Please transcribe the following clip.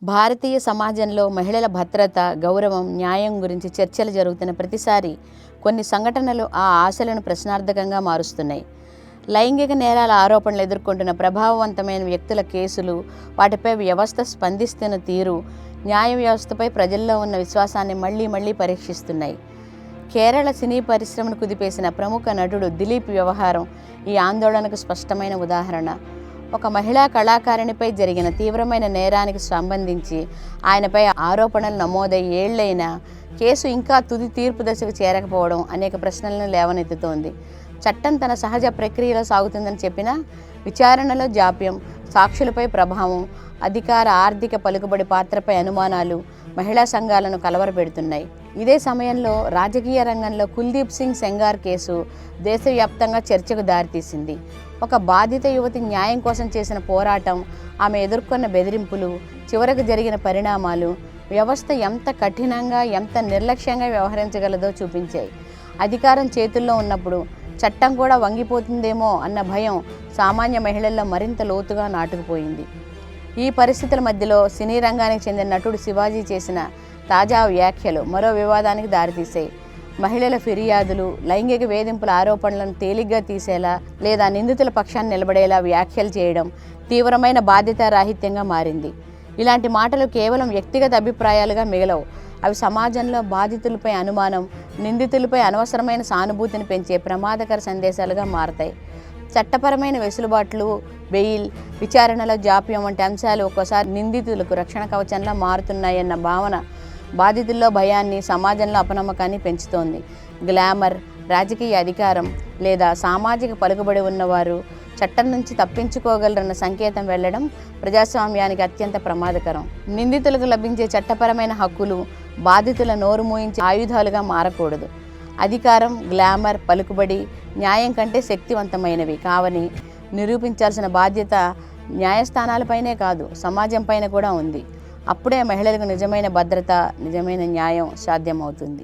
భారతీయ సమాజంలో మహిళల భద్రత, గౌరవం, న్యాయం గురించి చర్చలు జరుగుతున్న ప్రతిసారి కొన్ని సంఘటనలు ఆ ఆశలను ప్రశ్నార్థకంగా మారుస్తున్నాయి. లైంగిక నేరాల ఆరోపణలు ఎదుర్కొంటున్న ప్రభావవంతమైన వ్యక్తుల కేసులు, వాటిపై వ్యవస్థ స్పందిస్తున్న తీరు న్యాయ వ్యవస్థపై ప్రజల్లో ఉన్న విశ్వాసాన్ని మళ్లీ పరీక్షిస్తున్నాయి. కేరళ సినీ పరిశ్రమను కుదిపేసిన ప్రముఖ నటుడు దిలీప్ వ్యవహారం ఈ ఆందోళనకు స్పష్టమైన ఉదాహరణ. ఒక మహిళా కళాకారిణిపై జరిగిన తీవ్రమైన నేరానికి సంబంధించి ఆయనపై ఆరోపణలు నమోదై ఏళ్లైనా కేసు ఇంకా తుది తీర్పు దశకు చేరకపోవడం అనేక ప్రశ్నలను లేవనెత్తుతోంది. చట్టం తన సహజ ప్రక్రియలో సాగుతుందని చెప్పినా విచారణలో జాప్యం, సాక్షులపై ప్రభావం, అధికార ఆర్థిక పలుకుబడి పాత్రపై అనుమానాలు మహిళా సంఘాలను కలవరపెడుతున్నాయి. ఇదే సమయంలో రాజకీయ రంగంలో కుల్దీప్ సింగ్ సెంగార్ కేసు దేశవ్యాప్తంగా చర్చకు దారితీసింది. ఒక బాధిత యువతి న్యాయం కోసం చేసిన పోరాటం, ఆమె ఎదుర్కొన్న బెదిరింపులు, చివరకు జరిగిన పరిణామాలు వ్యవస్థ ఎంత కఠినంగా, ఎంత నిర్లక్ష్యంగా వ్యవహరించగలదో చూపించాయి. అధికారం చేతుల్లో ఉన్నప్పుడు చట్టం కూడా వంగిపోతుందేమో అన్న భయం సామాన్య మహిళల్లో మరింత లోతుగా నాటుకుపోయింది. ఈ పరిస్థితుల మధ్యలో సినీ రంగానికి చెందిన నటుడు శివాజీ చేసిన తాజా వ్యాఖ్యలు మరో వివాదానికి దారితీశాయి. మహిళల ఫిర్యాదులు, లైంగిక వేధింపుల ఆరోపణలను తేలిగ్గా తీసేలా లేదా నిందితుల పక్షాన్ని నిలబడేలా వ్యాఖ్యలు చేయడం తీవ్రమైన బాధ్యతారాహిత్యంగా మారింది. ఇలాంటి మాటలు కేవలం వ్యక్తిగత అభిప్రాయాలుగా మిగలవు. అవి సమాజంలో బాధితులపై అనుమానం, నిందితులపై అనవసరమైన సానుభూతిని పెంచే ప్రమాదకర సందేశాలుగా మారతాయి. చట్టపరమైన వెసులుబాట్లు, బెయిల్, విచారణలో జాప్యం వంటి అంశాలు ఒక్కోసారి నిందితులకు రక్షణ కవచంలా మారుతున్నాయన్న భావన బాధితుల్లో భయాన్ని, సమాజంలో అపనమ్మకాన్ని పెంచుతోంది. గ్లామర్, రాజకీయ అధికారం లేదా సామాజిక పలుకుబడి ఉన్నవారు చట్టం నుంచి తప్పించుకోగలరన్న సంకేతం వెళ్లడం ప్రజాస్వామ్యానికి అత్యంత ప్రమాదకరం. నిందితులకు లభించే చట్టపరమైన హక్కులు బాధితుల నోరు మూయించే ఆయుధాలుగా మారకూడదు. అధికారం, గ్లామర్, పలుకుబడి న్యాయం కంటే శక్తివంతమైనవి కావని నిరూపించాల్సిన బాధ్యత న్యాయస్థానాలపైనే కాదు, సమాజం పైన కూడా ఉంది. అప్పుడే మహిళలకు నిజమైన భద్రత, నిజమైన న్యాయం సాధ్యమవుతుంది.